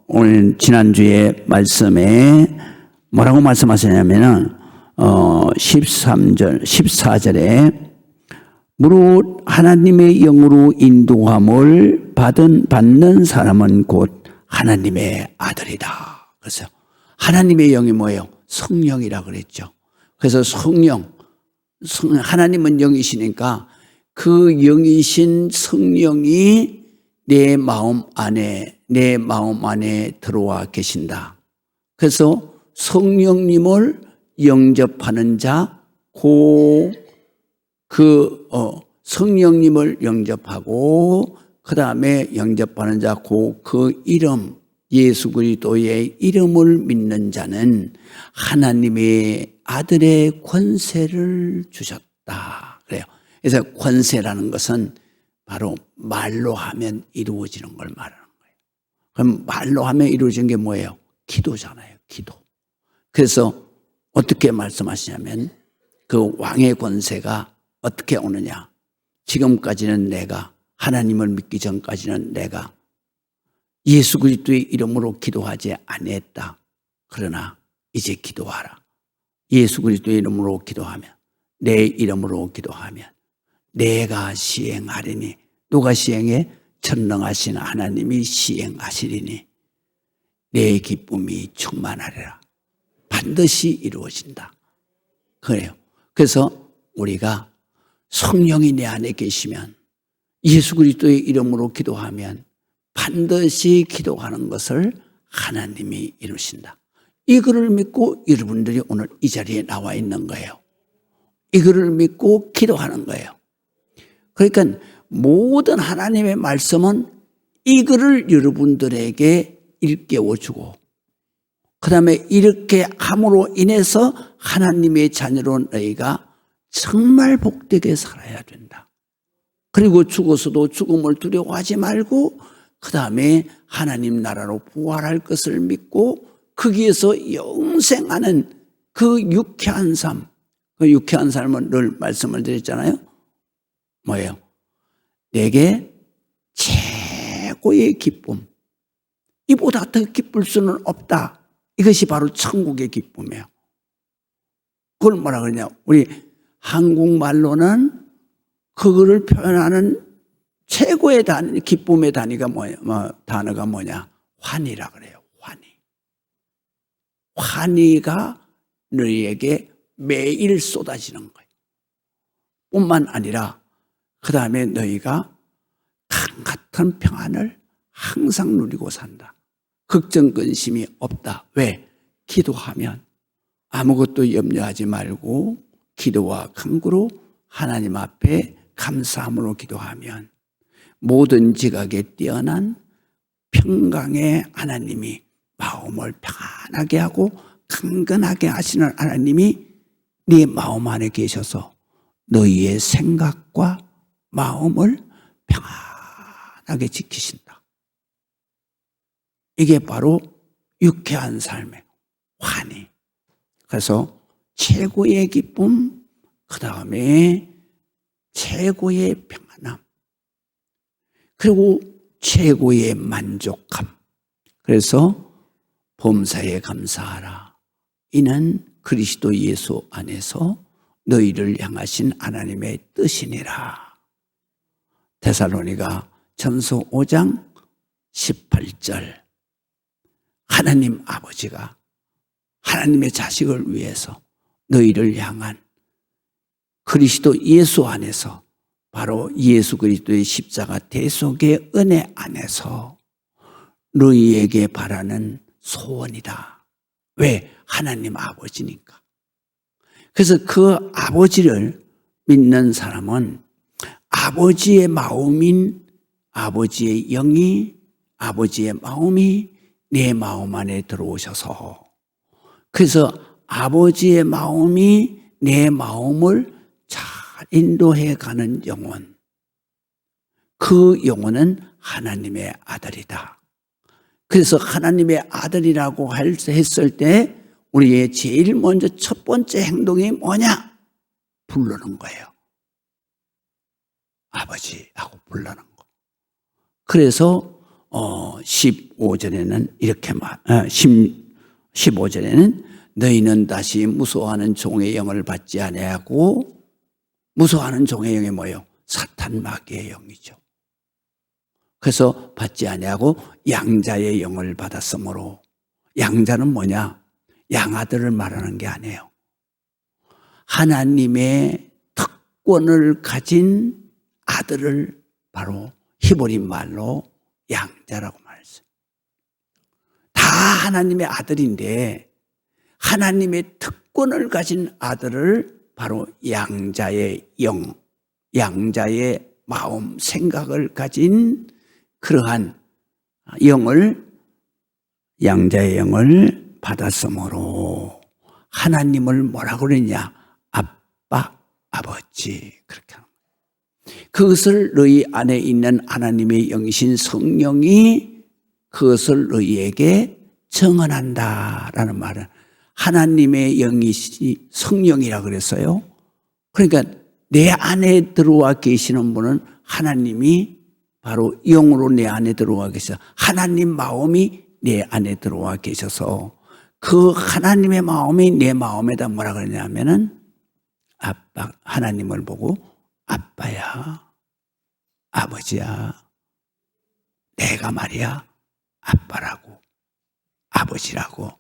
오늘 지난주에 말씀에 뭐라고 말씀하셨냐면은 14절에 무릇 하나님의 영으로 인도함을 받는 사람은 곧 하나님의 아들이다. 그래서 하나님의 영이 뭐예요? 성령이라 그랬죠. 그래서 하나님은 영이시니까 그 영이신 성령이 내 마음 안에 들어와 계신다. 그래서 성령님을 영접하는 자, 성령님을 영접하고 그 다음에 영접하는 자, 그 이름, 예수 그리스도의 이름을 믿는 자는 하나님의 아들의 권세를 주셨다. 그래요. 그래서 권세라는 것은 바로 말로 하면 이루어지는 걸 말하는 거예요. 그럼 말로 하면 이루어지는 게 뭐예요? 기도잖아요. 기도. 그래서 어떻게 말씀하시냐면 그 왕의 권세가 어떻게 오느냐. 지금까지는 내가 하나님을 믿기 전까지는 내가 예수 그리스도의 이름으로 기도하지 아니했다. 그러나 이제 기도하라. 예수 그리스도의 이름으로 기도하면, 내 이름으로 기도하면 내가 시행하리니. 누가 시행해? 전능하신 하나님이 시행하시리니 내 기쁨이 충만하리라. 반드시 이루어진다. 그래요. 그래서 우리가 성령이 내 안에 계시면, 예수 그리스도의 이름으로 기도하면 반드시 기도하는 것을 하나님이 이루신다. 이거를 믿고 여러분들이 오늘 이 자리에 나와 있는 거예요. 이거를 믿고 기도하는 거예요. 그러니까 모든 하나님의 말씀은 이거를 여러분들에게 일깨워주고, 그 다음에 이렇게 함으로 인해서 하나님의 자녀로 너희가 정말 복되게 살아야 된다. 그리고 죽어서도 죽음을 두려워하지 말고 그 다음에 하나님 나라로 부활할 것을 믿고 거기에서 영생하는 그 유쾌한 삶. 그 유쾌한 삶은 늘 말씀을 드렸잖아요. 뭐예요? 내게 최고의 기쁨. 이보다 더 기쁠 수는 없다. 이것이 바로 천국의 기쁨이에요. 그걸 뭐라 그러냐? 우리 한국말로는 그거를 표현하는 최고의 단위, 기쁨의 단위가 단어가 뭐냐? 환희라 그래요. 환희. 환희가 너희에게 매일 쏟아지는 거예요. 뿐만 아니라 그 다음에 너희가 강 같은 평안을 항상 누리고 산다. 걱정 근심이 없다. 왜? 기도하면 아무것도 염려하지 말고 기도와 간구로 하나님 앞에 감사함으로 기도하면 모든 지각에 뛰어난 평강의 하나님이 마음을 평안하게 하고 강건하게 하시는 하나님이 네 마음 안에 계셔서 너희의 생각과 마음을 평안하게 지키신다. 이게 바로 유쾌한 삶의 환희. 그래서 최고의 기쁨, 그 다음에 최고의 평안함, 그리고 최고의 만족함. 그래서 범사에 감사하라. 이는 그리스도 예수 안에서 너희를 향하신 하나님의 뜻이니라. 데살로니가 전서 5장 18절. 하나님 아버지가 하나님의 자식을 위해서 너희를 향한 그리스도 예수 안에서, 바로 예수 그리스도의 십자가 대속의 은혜 안에서 너희에게 바라는 소원이다. 왜? 하나님 아버지니까. 그래서 그 아버지를 믿는 사람은 아버지의 마음인 아버지의 영이, 아버지의 마음이 내 마음 안에 들어오셔서, 그래서 아버지의 마음이 내 마음을 잘 인도해 가는 영혼, 그 영혼은 하나님의 아들이다. 그래서 하나님의 아들이라고 했을 때 우리의 제일 먼저 첫 번째 행동이 뭐냐? 부르는 거예요. 아버지 하고 부르는 거. 그래서 15절에는 이렇게 15절에는 너희는 다시 무서워하는 종의 영을 받지 아니하고, 무서워하는 종의 영이 뭐예요? 사탄 마귀의 영이죠. 그래서 받지 아니하고 양자의 영을 받았으므로, 양자는 뭐냐? 양아들을 말하는 게 아니에요. 하나님의 특권을 가진 아들을 바로 히브리 말로 양자라고 말했어요. 다 하나님의 아들인데 하나님의 특권을 가진 아들을 바로 양자의 영, 양자의 마음, 생각을 가진 그러한 양자의 영을 받았으므로 하나님을 뭐라고 그러냐? 아빠, 아버지, 그렇게 하는 거예요. 그것을 너희 안에 있는 하나님의 영이신 성령이 그것을 너희에게 증언한다라는 말은, 하나님의 영이신 성령이라 그랬어요. 그러니까 내 안에 들어와 계시는 분은 하나님이 바로 영으로 내 안에 들어와 계셔서, 하나님 마음이 내 안에 들어와 계셔서 그 하나님의 마음이 내 마음에다 뭐라 그러냐면은 아빠, 하나님을 보고 아빠야, 아버지야, 내가 말이야 아빠라고, 아버지라고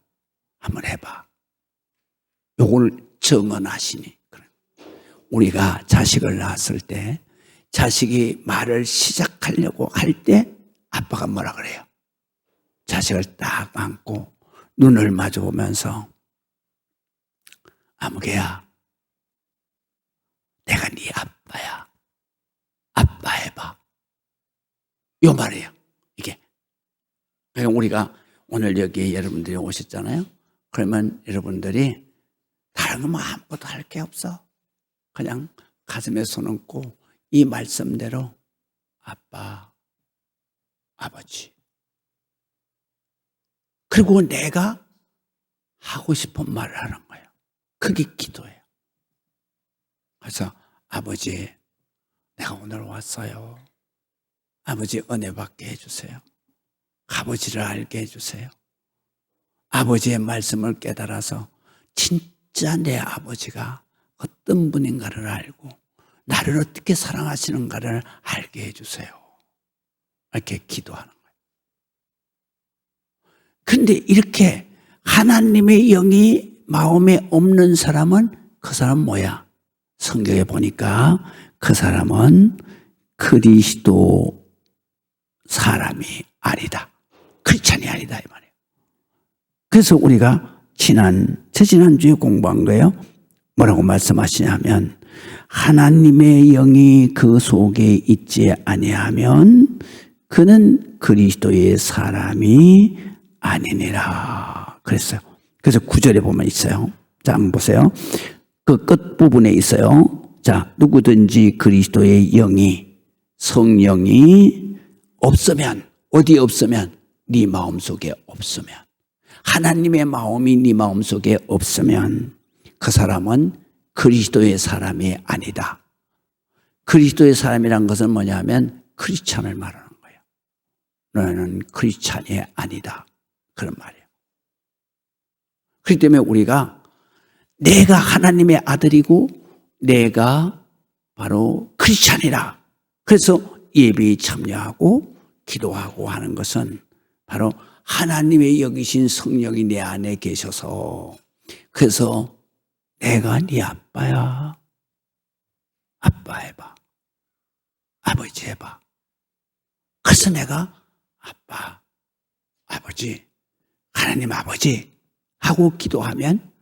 한번 해봐. 요걸 증언하시니. 우리가 자식을 낳았을 때 자식이 말을 시작하려고 할 때 아빠가 뭐라 그래요? 자식을 딱 안고 눈을 마주보면서 아무개야, 내가 네 아빠야, 아빠 해봐. 요 말이에요. 이게. 그러니까 우리가 오늘 여기 여러분들이 오셨잖아요. 그러면 여러분들이 다른 거 뭐 아무것도 할 게 없어. 그냥 가슴에 손 얹고 이 말씀대로 아빠, 아버지. 그리고 내가 하고 싶은 말을 하는 거예요. 그게 기도예요. 그래서 아버지, 내가 오늘 왔어요. 아버지 은혜 받게 해주세요. 아버지를 알게 해주세요. 아버지의 말씀을 깨달아서 진짜 내 아버지가 어떤 분인가를 알고 나를 어떻게 사랑하시는가를 알게 해주세요. 이렇게 기도하는 거예요. 그런데 이렇게 하나님의 영이 마음에 없는 사람은, 그 사람은 뭐야? 성경에 보니까 그 사람은 그리스도 사람이 아니다. 크리스찬이 아니다 이 말이에요. 그래서 우리가 지난주에 공부한 거예요. 뭐라고 말씀하시냐면, 하나님의 영이 그 속에 있지 아니하면 그는 그리스도의 사람이 아니니라 그랬어요. 그래서 9절에 보면 있어요. 자, 한번 보세요. 그 끝부분에 있어요. 자, 누구든지 그리스도의 영이, 성령이 없으면, 어디 없으면? 네 마음속에 없으면, 하나님의 마음이 네 마음속에 없으면 그 사람은 그리스도의 사람이 아니다. 그리스도의 사람이란 것은 뭐냐면 크리스찬을 말하는 거예요. 너는 크리스찬이 아니다. 그런 말이에요. 그렇기 때문에 우리가 내가 하나님의 아들이고 내가 바로 크리스찬이라. 그래서 예배에 참여하고 기도하고 하는 것은 바로 하나님의 여기신 성령이 내 안에 계셔서, 그래서 내가 네 아빠야. 아빠 해봐. 아버지 해봐. 그래서 내가 아빠, 아버지, 하나님 아버지 하고 기도하면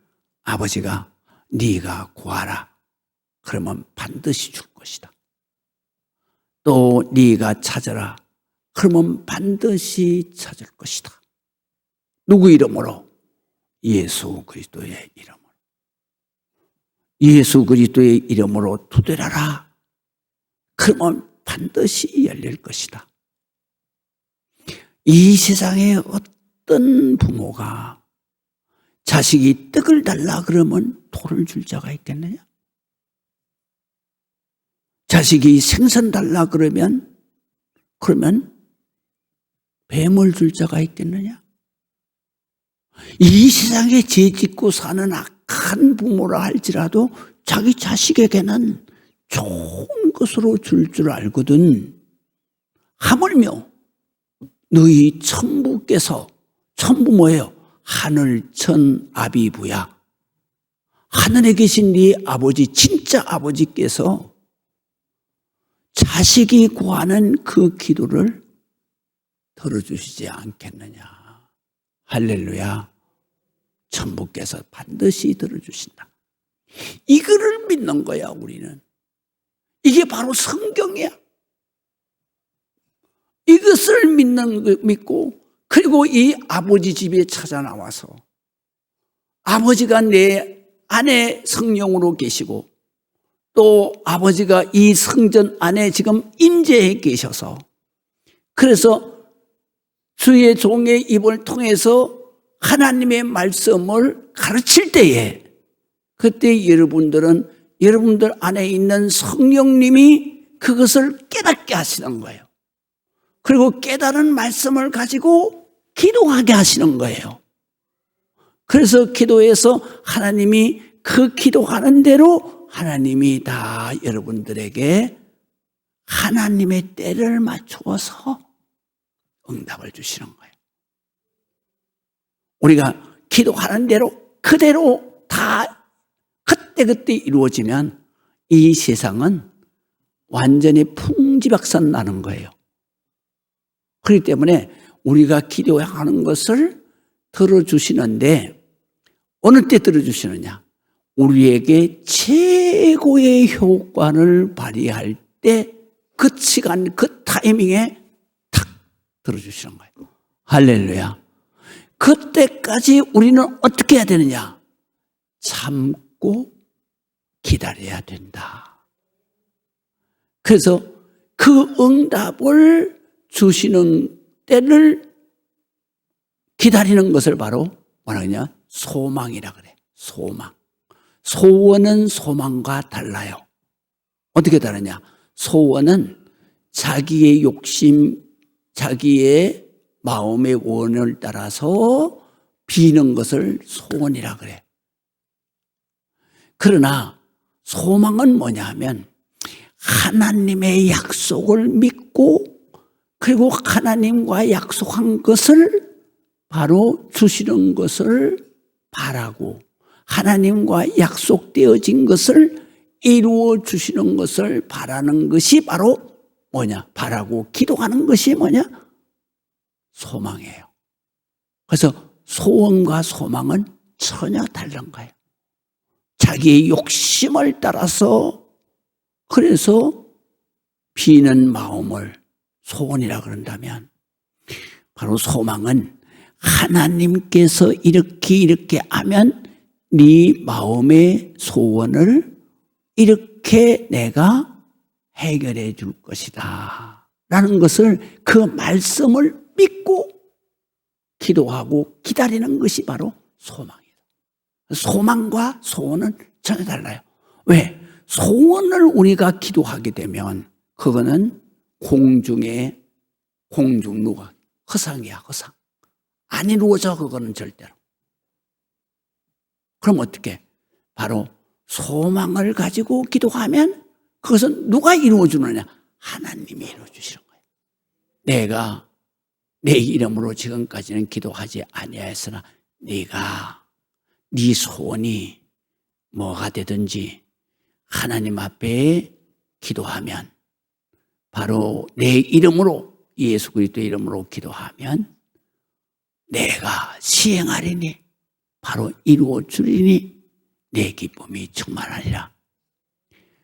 아버지가 네가 구하라. 그러면 반드시 줄 것이다. 또 네가 찾아라. 그러면 반드시 찾을 것이다. 누구 이름으로? 예수 그리스도의 이름으로. 예수 그리스도의 이름으로 두드려라. 그러면 반드시 열릴 것이다. 이 세상에 어떤 부모가 자식이 떡을 달라 그러면 돌을 줄 자가 있겠느냐? 자식이 생선 달라 그러면 뱀을 줄 자가 있겠느냐? 이 세상에 죄 짓고 사는 악한 부모라 할지라도 자기 자식에게는 좋은 것으로 줄 줄 알거든. 하물며 너희 천부께서, 천부 뭐예요? 하늘천 아비부야. 하늘에 계신 네 아버지, 진짜 아버지께서 자식이 구하는 그 기도를 들어주시지 않겠느냐. 할렐루야. 천부께서 반드시 들어주신다. 이거를 믿는 거야, 우리는. 이게 바로 성경이야. 이것을 믿고, 그리고 이 아버지 집에 찾아 나와서 아버지가 내 안에 성령으로 계시고 또 아버지가 이 성전 안에 지금 임재해 계셔서, 그래서 주의 종의 입을 통해서 하나님의 말씀을 가르칠 때에, 그때 여러분들 안에 있는 성령님이 그것을 깨닫게 하시는 거예요. 그리고 깨달은 말씀을 가지고 기도하게 하시는 거예요. 그래서 기도에서 하나님이 그 기도하는 대로 하나님이 다 여러분들에게 하나님의 때를 맞추어서 응답을 주시는 거예요. 우리가 기도하는 대로 그대로 다 그때그때 이루어지면 이 세상은 완전히 풍지박산 나는 거예요. 그렇기 때문에 우리가 기도하는 것을 들어주시는데, 어느 때 들어주시느냐? 우리에게 최고의 효과를 발휘할 때 그 시간, 그 타이밍에 탁 들어주시는 거예요. 할렐루야. 그때까지 우리는 어떻게 해야 되느냐? 참고 기다려야 된다. 그래서 그 응답을 주시는 때를 기다리는 것을 바로 뭐라 그러냐? 소망이라 그래. 소망. 소원은 소망과 달라요. 어떻게 다르냐? 소원은 자기의 욕심, 자기의 마음의 원을 따라서 비는 것을 소원이라 그래. 그러나 소망은 뭐냐 하면 하나님의 약속을 믿고, 그리고 하나님과 약속한 것을 바로 주시는 것을 바라고, 하나님과 약속되어진 것을 이루어 주시는 것을 바라는 것이 바로 뭐냐? 바라고 기도하는 것이 뭐냐? 소망이에요. 그래서 소원과 소망은 전혀 다른 거예요. 자기의 욕심을 따라서, 그래서 비는 마음을 소원이라 그런다면, 바로 소망은 하나님께서 이렇게 하면 네 마음의 소원을 이렇게 내가 해결해 줄 것이다 라는 것을, 그 말씀을 믿고 기도하고 기다리는 것이 바로 소망이다. 소망과 소원은 전혀 달라요. 왜? 소원을 우리가 기도하게 되면 그거는 공중 누가 허상이야, 허상. 안 이루어져, 그거는 절대로. 그럼 어떻게? 바로 소망을 가지고 기도하면 그것은 누가 이루어주느냐? 하나님이 이루어주시는 거예요. 내가 내 이름으로 지금까지는 기도하지 아니하였으나 네가 네 소원이 뭐가 되든지 하나님 앞에 기도하면, 바로 내 이름으로, 예수 그리스도의 이름으로 기도하면 내가 시행하리니, 바로 이루어 주리니 내 기쁨이 충만하리라.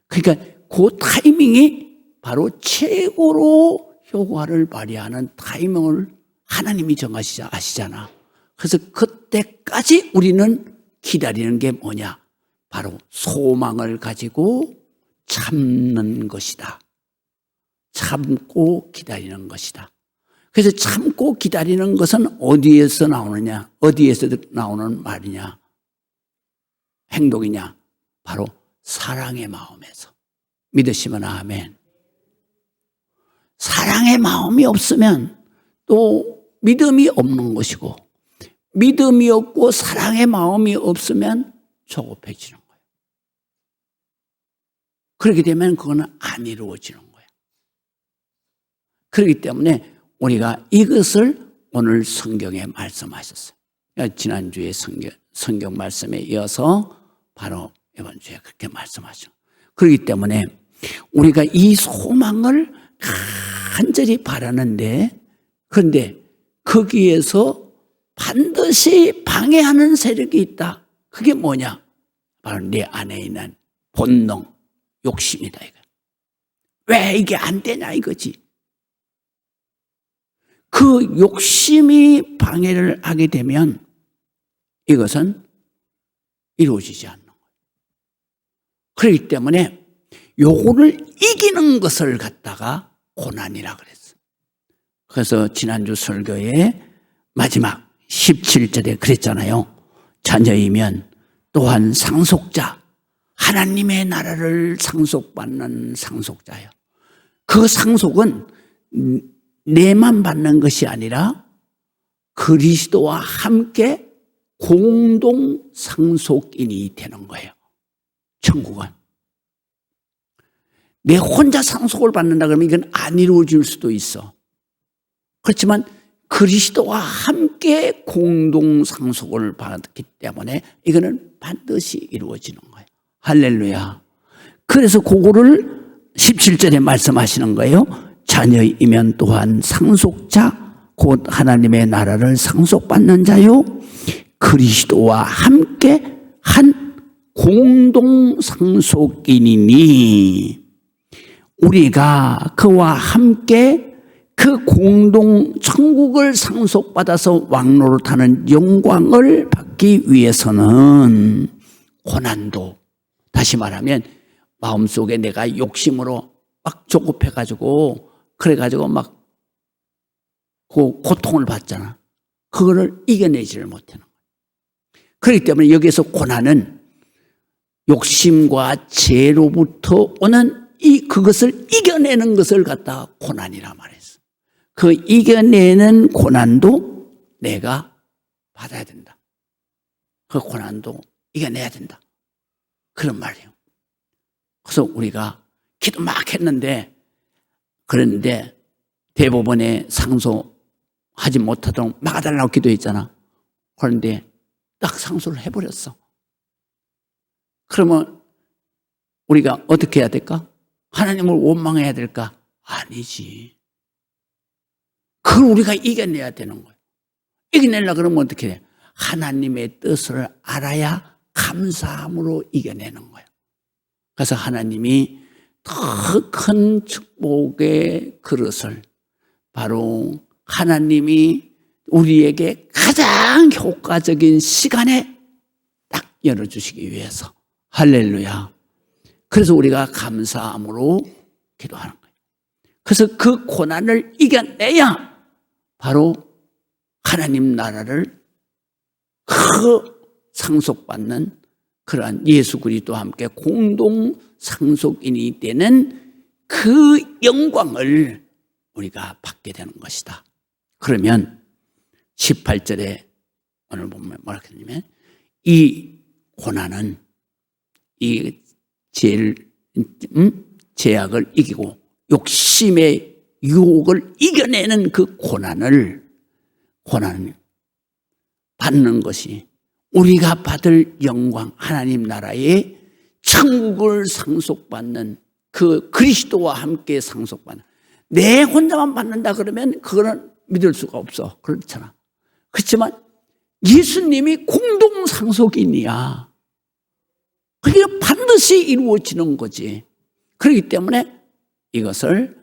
그러니까 그 타이밍이 바로 최고로 효과를 발휘하는 타이밍을 하나님이 아시잖아. 그래서 그때까지 우리는 기다리는 게 뭐냐? 바로 소망을 가지고 참는 것이다. 참고 기다리는 것이다. 그래서 참고 기다리는 것은 어디에서 나오느냐? 어디에서 나오는 말이냐? 행동이냐? 바로 사랑의 마음에서. 믿으시면 아멘. 사랑의 마음이 없으면 또 믿음이 없는 것이고, 믿음이 없고 사랑의 마음이 없으면 조급해지는 거예요. 그렇게 되면 그거는 안 이루어지는 거예요. 그렇기 때문에 우리가 이것을 오늘 성경에 말씀하셨어요. 지난주에 성경 말씀에 이어서 바로 이번 주에 그렇게 말씀하죠. 그렇기 때문에 우리가 이 소망을 간절히 바라는데, 그런데 거기에서 반드시 방해하는 세력이 있다. 그게 뭐냐? 바로 내 안에 있는 본능, 욕심이다 이거. 왜 이게 안 되냐 이거지. 그 욕심이 방해를 하게 되면 이것은 이루어지지 않는 거예요. 그렇기 때문에 요거를 이기는 것을 갖다가 고난이라 그랬어요. 그래서 지난주 설교의 마지막 17절에 그랬잖아요. 자녀이면 또한 상속자, 하나님의 나라를 상속받는 상속자예요. 그 상속은 내만 받는 것이 아니라 그리스도와 함께 공동 상속인이 되는 거예요. 천국은. 내 혼자 상속을 받는다 그러면 이건 안 이루어질 수도 있어. 그렇지만 그리스도와 함께 공동 상속을 받기 때문에 이거는 반드시 이루어지는 거예요. 할렐루야. 그래서 그거를 17절에 말씀하시는 거예요. 자녀이면 또한 상속자, 곧 하나님의 나라를 상속받는 자요, 그리스도와 함께 한 공동 상속인이니, 우리가 그와 함께 그 공동 천국을 상속받아서 왕노를 타는 영광을 받기 위해서는 고난도, 다시 말하면 마음속에 내가 욕심으로 막 조급해가지고 그래가지고 막 그 고통을 받잖아. 그거를 이겨내지를 못하는 거예요. 그렇기 때문에 여기서 고난은 욕심과 죄로부터 오는 그것을 이겨내는 것을 갖다가 고난이라 말했어. 그 이겨내는 고난도 내가 받아야 된다. 그 고난도 이겨내야 된다. 그런 말이에요. 그래서 우리가 기도 막 했는데, 그런데 대법원에 상소하지 못하도록 막아달라고 기도했잖아. 그런데 딱 상소를 해버렸어. 그러면 우리가 어떻게 해야 될까? 하나님을 원망해야 될까? 아니지. 그걸 우리가 이겨내야 되는 거예요. 이겨내려고 그러면 어떻게 해? 하나님의 뜻을 알아야 감사함으로 이겨내는 거예요. 그래서 하나님이 더 큰 축복의 그릇을 바로 하나님이 우리에게 가장 효과적인 시간에 딱 열어주시기 위해서, 할렐루야. 그래서 우리가 감사함으로 기도하는 거예요. 그래서 그 고난을 이겨내야 바로 하나님 나라를 상속받는 그러한 예수 그리스도와 함께 공동 상속인이 되는 그 영광을 우리가 받게 되는 것이다. 그러면 18절에 오늘 보면 뭐라 했냐면, 이 고난은 이 죄악을 이기고 욕심의 유혹을 이겨내는 그 고난을 받는 것이 우리가 받을 영광, 하나님 나라의 천국을 상속받는 그 그리스도와 함께 상속받는, 내 혼자만 받는다 그러면 그거는 믿을 수가 없어. 그렇잖아. 그렇지만 예수님이 공동 상속인이야. 그게 반드시 이루어지는 거지. 그렇기 때문에 이것을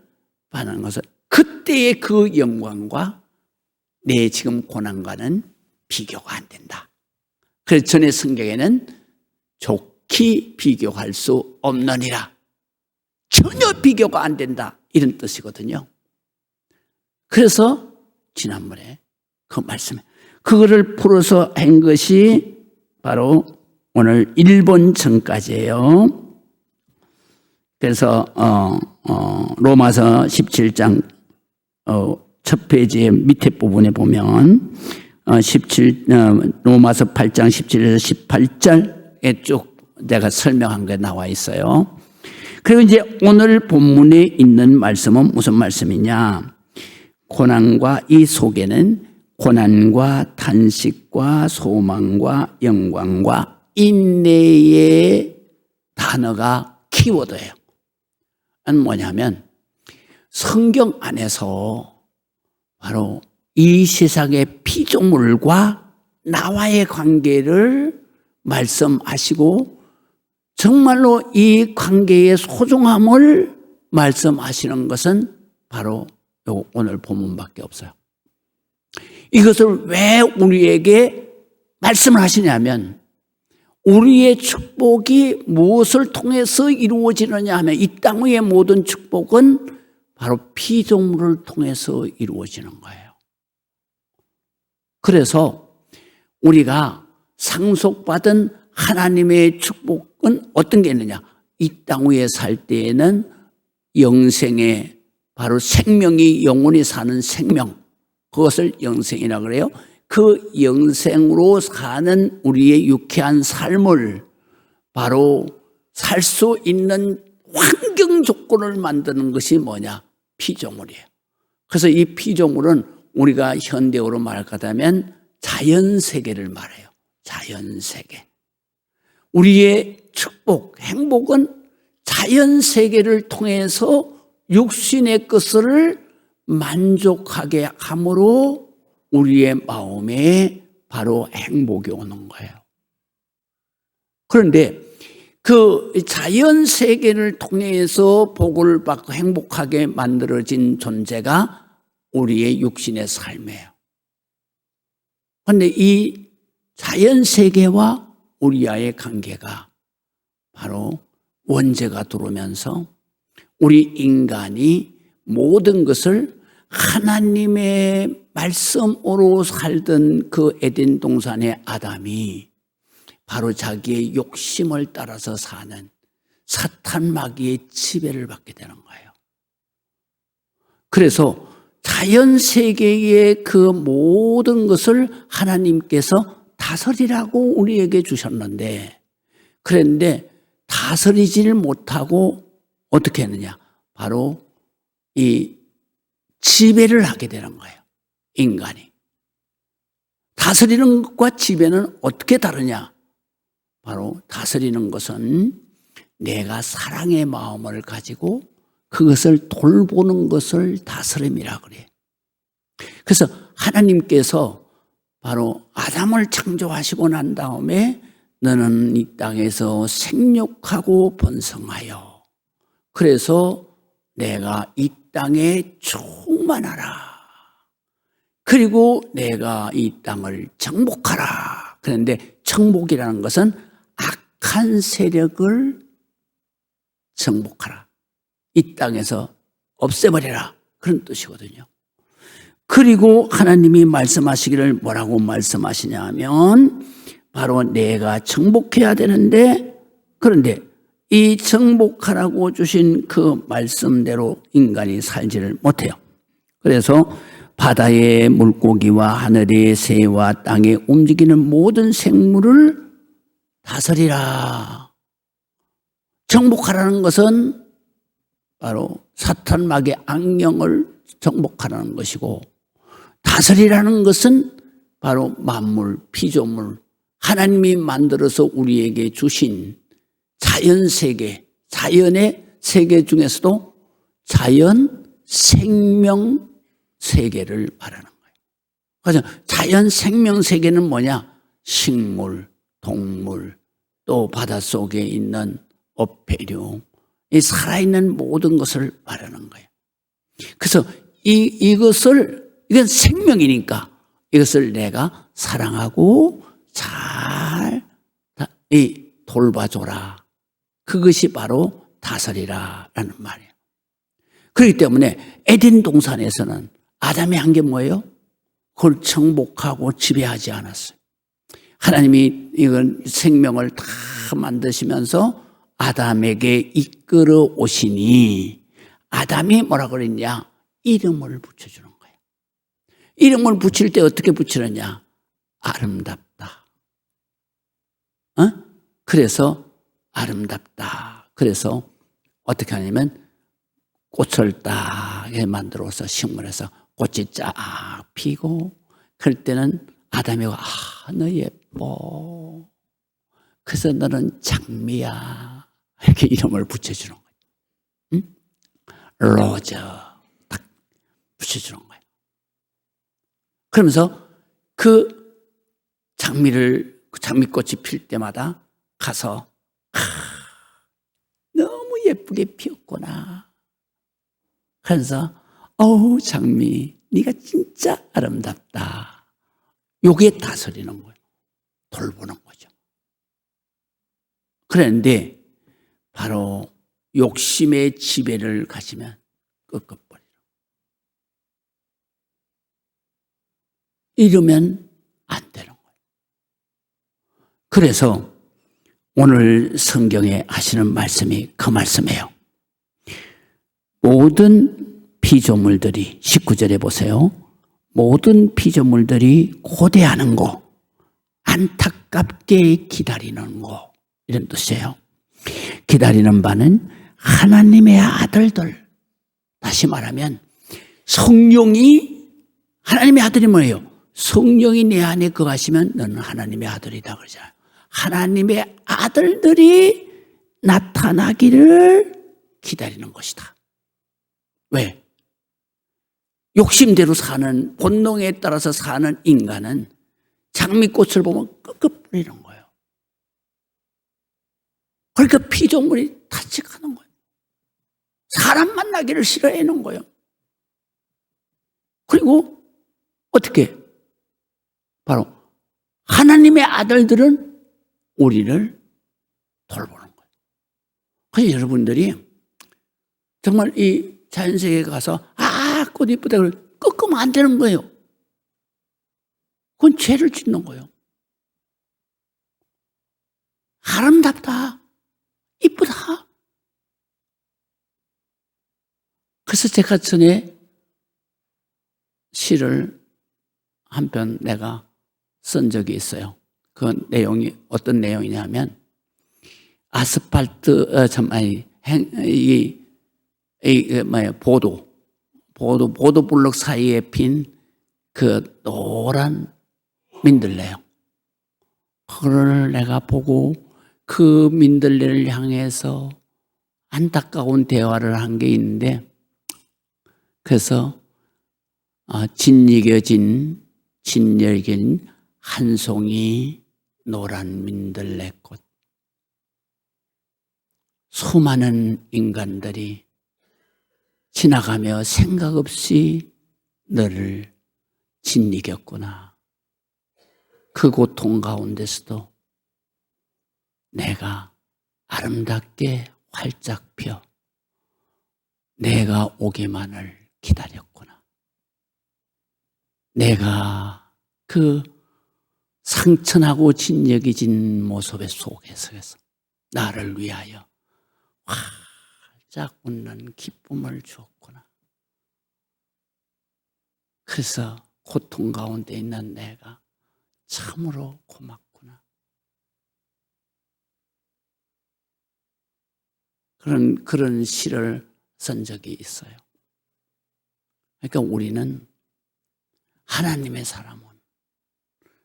받는 것은 그때의 그 영광과 내 지금 고난과는 비교가 안 된다. 그래서 전에 성경에는 좋게 비교할 수 없느니라. 전혀 비교가 안 된다. 이런 뜻이거든요. 그래서 지난번에 그 말씀에 그거를 풀어서 한 것이 바로 오늘 1번 전까지예요. 그래서 로마서 17장 첫 페이지의 밑에 부분에 보면 17 로마서 8장 17에서 18절에 쭉 내가 설명한 게 나와 있어요. 그리고 이제 오늘 본문에 있는 말씀은 무슨 말씀이냐? 고난과 이 속에는 고난과 탄식과 소망과 영광과 인내의 단어가 키워드예요. 뭐냐면 성경 안에서 바로 이 세상의 피조물과 나와의 관계를 말씀하시고 정말로 이 관계의 소중함을 말씀하시는 것은 바로 오늘 본문밖에 없어요. 이것을 왜 우리에게 말씀을 하시냐면 우리의 축복이 무엇을 통해서 이루어지느냐 하면 이 땅 위의 모든 축복은 바로 피조물을 통해서 이루어지는 거예요. 그래서 우리가 상속받은 하나님의 축복은 어떤 게 있느냐? 이 땅 위에 살 때에는 영생의 바로 생명이 영원히 사는 생명, 그것을 영생이라고 그래요. 그 영생으로 사는 우리의 유쾌한 삶을 바로 살 수 있는 환경 조건을 만드는 것이 뭐냐? 피조물이에요. 그래서 이 피조물은 우리가 현대어로 말하자면 자연세계를 말해요. 자연세계. 우리의 축복, 행복은 자연세계를 통해서 육신의 것을 만족하게 함으로 우리의 마음에 바로 행복이 오는 거예요. 그런데 그 자연세계를 통해서 복을 받고 행복하게 만들어진 존재가 우리의 육신의 삶이에요. 그런데 이 자연세계와 우리와의 관계가 바로 원죄가 들어오면서 우리 인간이 모든 것을 하나님의 말씀으로 살던 그 에덴 동산의 아담이 바로 자기의 욕심을 따라서 사는 사탄 마귀의 지배를 받게 되는 거예요. 그래서 자연 세계의 그 모든 것을 하나님께서 다스리라고 우리에게 주셨는데, 그런데 다스리지를 못하고 어떻게 했느냐? 바로 이 지배를 하게 되는 거예요. 인간이. 다스리는 것과 지배는 어떻게 다르냐? 바로 다스리는 것은 내가 사랑의 마음을 가지고 그것을 돌보는 것을 다스림이라 그래요. 그래서 하나님께서 바로 아담을 창조하시고 난 다음에 너는 이 땅에서 생육하고 번성하여 그래서 내가 이 땅에 충만하라. 그리고 내가 이 땅을 정복하라. 그런데 정복이라는 것은 악한 세력을 정복하라. 이 땅에서 없애버려라. 그런 뜻이거든요. 그리고 하나님이 말씀하시기를 뭐라고 말씀하시냐 하면 바로 내가 정복해야 되는데, 그런데 이 정복하라고 주신 그 말씀대로 인간이 살지를 못해요. 그래서 바다의 물고기와 하늘의 새와 땅에 움직이는 모든 생물을 다스리라. 정복하라는 것은 바로 사탄 마귀의 악령을 정복하라는 것이고, 다스리라는 것은 바로 만물, 피조물, 하나님이 만들어서 우리에게 주신 자연세계, 자연의 세계 중에서도 자연 생명 세계를 말하는 거예요. 그래서 자연 생명 세계는 뭐냐? 식물, 동물, 또 바닷속에 있는 어패류, 이 살아있는 모든 것을 말하는 거예요. 그래서 이건 생명이니까 이것을 내가 사랑하고 잘 돌봐줘라. 그것이 바로 다스리라라는 말이에요. 그렇기 때문에 에덴 동산에서는 아담이 한 게 뭐예요? 그걸 정복하고 지배하지 않았어요. 하나님이 이건 생명을 다 만드시면서 아담에게 이끌어 오시니 아담이 뭐라 그랬냐? 이름을 붙여주는 거예요. 이름을 붙일 때 어떻게 붙이느냐? 아름답다. 그래서 아름답다. 그래서 어떻게 하냐면 꽃을 딱 만들어서 식물에서 꽃이 쫙 피고 그럴 때는 아담이가 너 예뻐. 그래서 너는 장미야. 이렇게 이름을 붙여주는 거예요. 응? 로즈 딱 붙여주는 거예요. 그러면서 그 장미꽃이 필 때마다 가서 너무 예쁘게 피었구나. 그래서 장미 네가 진짜 아름답다. 요게 다스리는 거예요. 돌보는 거죠. 그런데 바로 욕심의 지배를 가지면 꺾어버려요. 이러면 안 되는 거예요. 그래서 오늘 성경에 하시는 말씀이 그 말씀이에요. 모든 피조물들이 19절에 보세요. 모든 피조물들이 고대하는 거, 안타깝게 기다리는 거 이런 뜻이에요. 기다리는 바는 하나님의 아들들. 다시 말하면 성령이 하나님의 아들이 뭐예요? 성령이 내 안에 거하시면 너는 하나님의 아들이다 그러잖아요. 하나님의 아들들이 나타나기를 기다리는 것이다. 왜? 욕심대로 사는 본능에 따라서 사는 인간은 장미꽃을 보면 끄끄거리는 거예요. 그러니까 피조물이 타직하는 거예요. 사람 만나기를 싫어하는 거예요. 그리고 어떻게? 바로 하나님의 아들들은 우리를 돌보는 거예요. 그래서 여러분들이 정말 이 자연세계에 가서 꽃 이쁘다 그러면 꺾으면 안 되는 거예요. 그건 죄를 짓는 거예요. 아름답다. 이쁘다. 그래서 제가 전에 시를 한 편 내가 쓴 적이 있어요. 그 내용이 어떤 내용이냐면 아스팔트 보도 블록 사이에 핀 그 노란 민들레요. 그걸 내가 보고 그 민들레를 향해서 안타까운 대화를 한 게 있는데, 그래서 진여겨진 한 송이 노란 민들레꽃. 수많은 인간들이 지나가며 생각 없이 너를 짓이겼구나. 그 고통 가운데서도 내가 아름답게 활짝 펴 내가 오기만을 기다렸구나. 내가 그 상처나고 진여겨진 모습의 속에서 나를 위하여 활짝 웃는 기쁨을 주었구나. 그래서 고통 가운데 있는 내가 참으로 고맙구나. 그런 시를 쓴 적이 있어요. 그러니까 우리는 하나님의 사람은,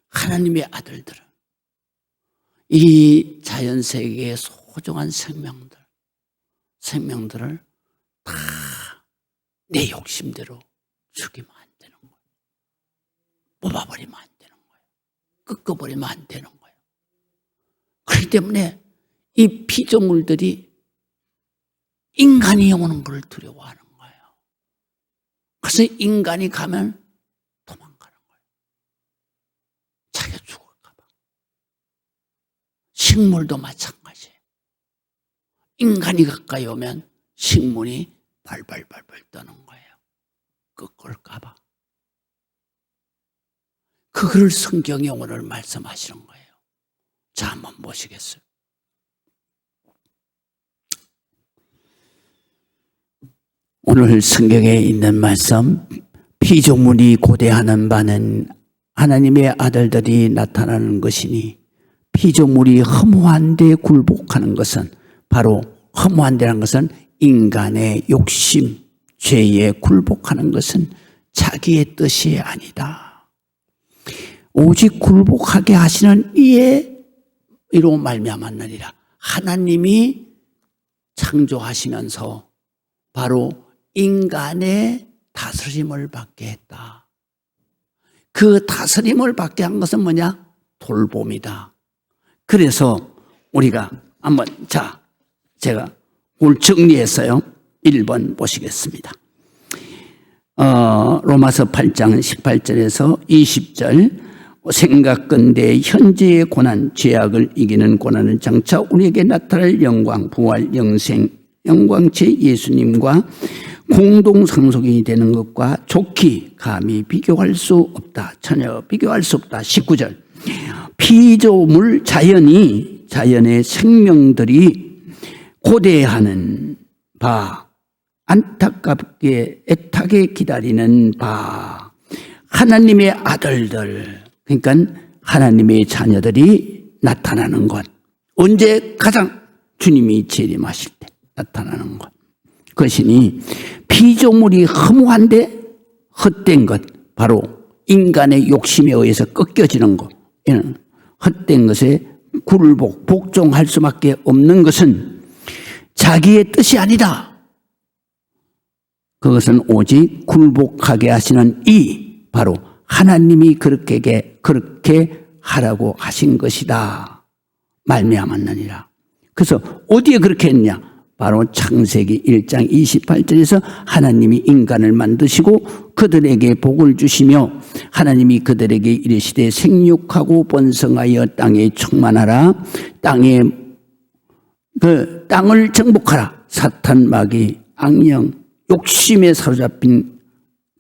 하나님의 아들들은 이 자연세계의 소중한 생명들을 다 내 욕심대로 죽이면 안 되는 거예요. 뽑아버리면 안 되는 거예요. 꺾어버리면 안 되는 거예요. 그렇기 때문에 이 피조물들이 인간이 오는 걸 두려워하는 거예요. 그래서 인간이 가면 도망가는 거예요. 자기가 죽을까 봐. 식물도 마찬가지예요. 인간이 가까이 오면 식물이 발발발발 떠는 거예요. 꺾을까 봐. 그걸 성경에 오늘 말씀하시는 거예요. 자, 한번 보시겠어요? 오늘 성경에 있는 말씀 피조물이 고대하는 바는 하나님의 아들들이 나타나는 것이니 피조물이 허무한 데 굴복하는 것은 바로 허무한 데라는 것은 인간의 욕심, 죄에 굴복하는 것은 자기의 뜻이 아니다. 오직 굴복하게 하시는 이로 말미암았느니라. 하나님이 창조하시면서 바로 인간의 다스림을 받게 했다. 그 다스림을 받게 한 것은 뭐냐? 돌봄이다. 그래서 우리가 한번 제가 오늘 정리했어요. 1번 보시겠습니다. 로마서 8장 18절에서 20절 생각건대 현재의 고난, 죄악을 이기는 고난은 장차 우리에게 나타날 영광, 부활, 영생, 영광체 예수님과 공동 상속인이 되는 것과 좋게 감히 비교할 수 없다. 전혀 비교할 수 없다. 19절 피조물 자연의 생명들이 고대하는 바, 안타깝게 애타게 기다리는 바, 하나님의 아들들, 그러니까 하나님의 자녀들이 나타나는 것. 언제? 가장 주님이 재림하실 때 나타나는 것. 그것이니 피조물이 허무한데 헛된 것, 바로 인간의 욕심에 의해서 꺾여지는 것, 이는 헛된 것에 복종할 수밖에 없는 것은 자기의 뜻이 아니다. 그것은 오직 굴복하게 하시는 바로 하나님이 그렇게 하라고 하신 것이다. 말미암았느니라. 그래서 어디에 그렇게 했냐? 바로 창세기 1장 28절에서 하나님이 인간을 만드시고 그들에게 복을 주시며 하나님이 그들에게 이르시되 생육하고 번성하여 땅에 충만하라. 땅을 정복하라. 사탄, 마귀, 악령, 욕심에 사로잡힌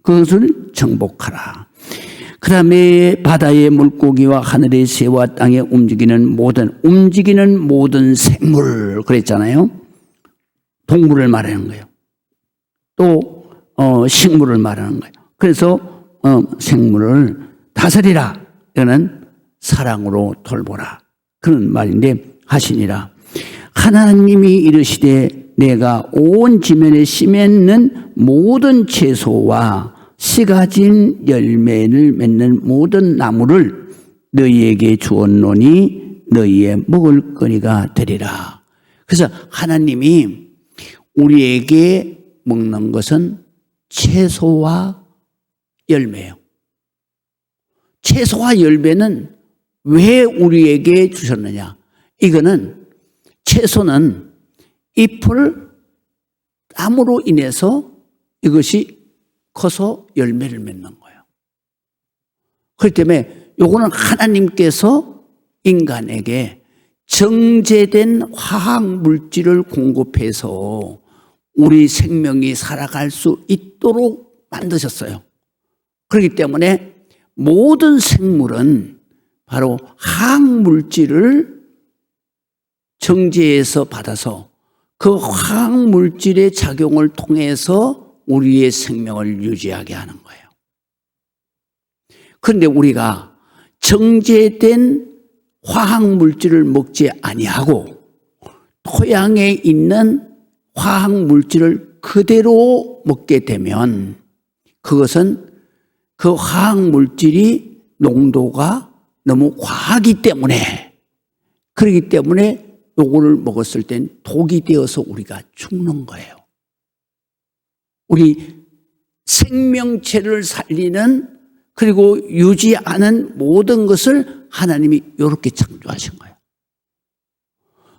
그것을 정복하라. 그 다음에 바다의 물고기와 하늘의 새와 땅에 움직이는 모든 생물 그랬잖아요. 동물을 말하는 거예요. 또 식물을 말하는 거예요. 그래서 생물을 다스리라. 이거는 사랑으로 돌보라. 그런 말인데 하시니라. 하나님이 이르시되 내가 온 지면에 씨 맺는 모든 채소와 씨 가진 열매를 맺는 모든 나무를 너희에게 주었노니 너희의 먹을 거리가 되리라. 그래서 하나님이 우리에게 먹는 것은 채소와 열매예요. 채소와 열매는 왜 우리에게 주셨느냐? 이거는 채소는 잎을 땀으로 인해서 이것이 커서 열매를 맺는 거예요. 그렇기 때문에 요거는 하나님께서 인간에게 정제된 화학 물질을 공급해서 우리 생명이 살아갈 수 있도록 만드셨어요. 그렇기 때문에 모든 생물은 바로 화학 물질을 정제해서 받아서 그 화학 물질의 작용을 통해서 우리의 생명을 유지하게 하는 거예요. 그런데 우리가 정제된 화학 물질을 먹지 아니하고 토양에 있는 화학 물질을 그대로 먹게 되면 그것은 그 화학 물질이 농도가 너무 과하기 때문에 그렇기 때문에 요거를 먹었을 땐 독이 되어서 우리가 죽는 거예요. 우리 생명체를 살리는 그리고 유지하는 모든 것을 하나님이 이렇게 창조하신 거예요.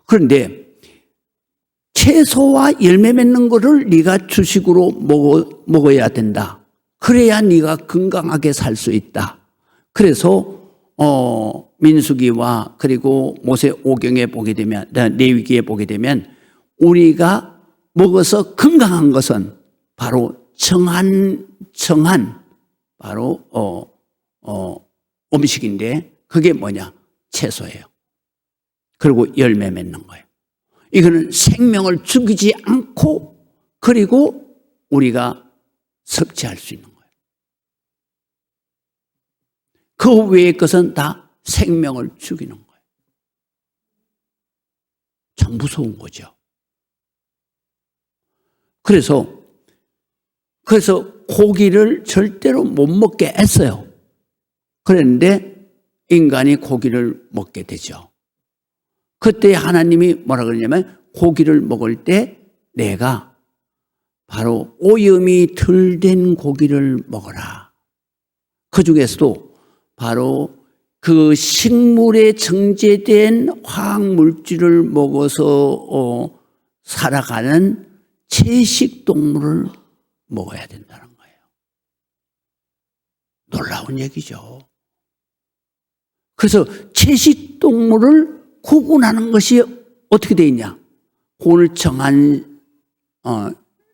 그런데 채소와 열매 맺는 거를 네가 주식으로 먹어야 된다. 그래야 네가 건강하게 살 수 있다. 그래서 민수기와 그리고 모세 오경에 보게 되면 레위기에 보게 되면 우리가 먹어서 건강한 것은 바로 정한 바로 음식인데 그게 뭐냐? 채소예요. 그리고 열매 맺는 거예요. 이거는 생명을 죽이지 않고 그리고 우리가 섭취할 수 있는 거예요. 그 외의 것은 다 생명을 죽이는 거예요. 참 무서운 거죠. 그래서 고기를 절대로 못 먹게 했어요. 그랬는데 인간이 고기를 먹게 되죠. 그때 하나님이 뭐라 그러냐면 고기를 먹을 때 내가 바로 오염이 덜 된 고기를 먹어라. 그 중에서도 바로 그 식물에 정제된 화학물질을 먹어서 살아가는 채식동물을 먹어야 된다는 거예요. 놀라운 얘기죠. 그래서 채식동물을 구분하는 것이 어떻게 되어 있냐? 오늘 정한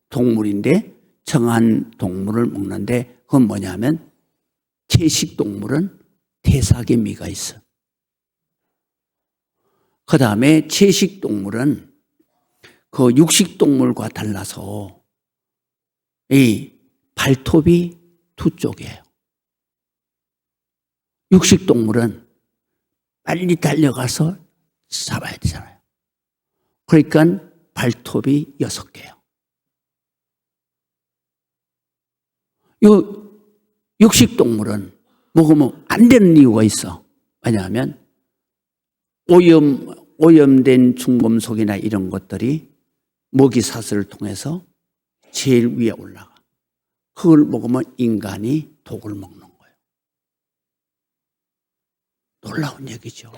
동물인데 정한 동물을 먹는데 그건 뭐냐면 채식동물은 태사계미가 있어. 그 다음에 채식동물은 그 육식동물과 달라서 이 발톱이 두 쪽이에요. 육식동물은 빨리 달려가서 잡아야 되잖아요. 그러니까 발톱이 6개예요. 이 육식동물은 먹으면 안 되는 이유가 있어. 왜냐하면 오염된 중금속이나 이런 것들이 먹이사슬을 통해서 제일 위에 올라가. 그걸 먹으면 인간이 독을 먹는 거예요. 놀라운 얘기죠.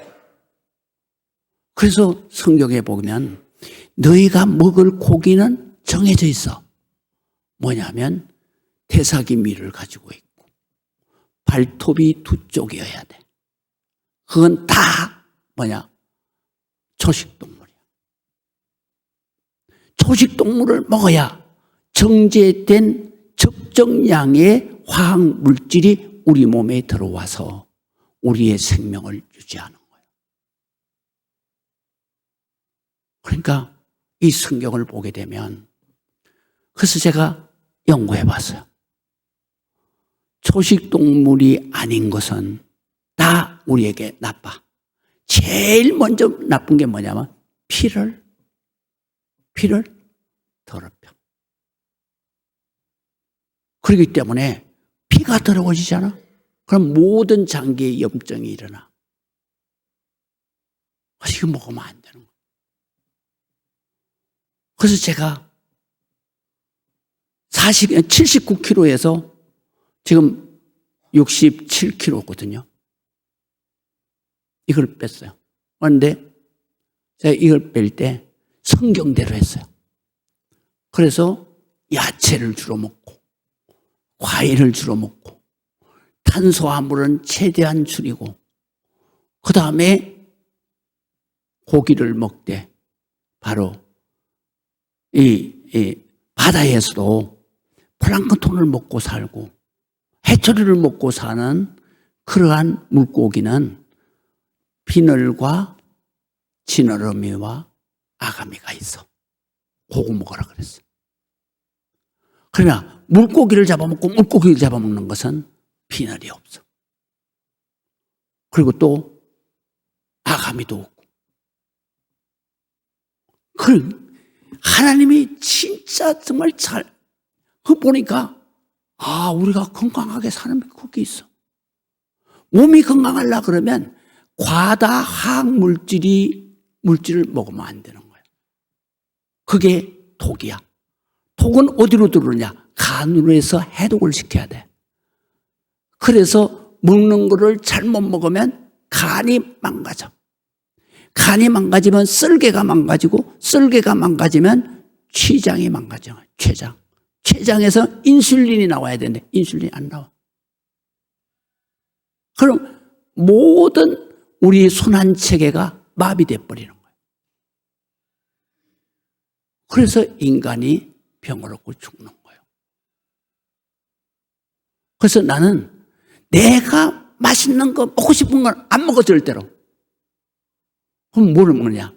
그래서 성경에 보면 너희가 먹을 고기는 정해져 있어. 뭐냐면 태사기미를 가지고 있고 발톱이 두 쪽이어야 돼. 그건 다 뭐냐? 초식동물이야. 초식동물을 먹어야 정제된 적정량의 화학물질이 우리 몸에 들어와서 우리의 생명을 유지하는 거예요. 그러니까 이 성경을 보게 되면 그래서 제가 연구해 봤어요. 초식동물이 아닌 것은 다 우리에게 나빠. 제일 먼저 나쁜 게 뭐냐면 피를 더럽혀. 그렇기 때문에 피가 더러워지잖아. 그럼 모든 장기에 염증이 일어나. 이거 먹으면 안 되는 거예요. 그래서 제가 79kg에서 지금 67kg거든요. 이걸 뺐어요. 그런데 제가 이걸 뺄 때 성경대로 했어요. 그래서 야채를 주로 먹고 과일을 주로 먹고 탄수화물은 최대한 줄이고 그 다음에 고기를 먹되 바로 이 바다에서도 플랑크톤을 먹고 살고 해초리를 먹고 사는 그러한 물고기는 비늘과 지느러미와 아가미가 있어. 그거 먹어라 그랬어. 그러나 물고기를 잡아먹고 물고기를 잡아먹는 것은 비늘이 없어. 그리고 또 아가미도 없고. 그럼 하나님이 진짜 정말 그거 보니까 우리가 건강하게 사는 게 거기 있어. 몸이 건강하려고 그러면 과다 화학물질을 먹으면 안 되는 거예요. 그게 독이야. 독은 어디로 들어오냐? 간으로 해서 해독을 시켜야 돼. 그래서 먹는 거를 잘못 먹으면 간이 망가져. 간이 망가지면 쓸개가 망가지고 쓸개가 망가지면 췌장이 망가져. 췌장에서 인슐린이 나와야 되는데 인슐린이 안 나와. 그럼 모든 우리 순환체계가 마비돼 버리는 거예요. 그래서 인간이 병을 얻고 죽는 거예요. 그래서 나는 내가 맛있는 거 먹고 싶은 건 안 먹어 절대로. 그럼 뭐를 먹느냐?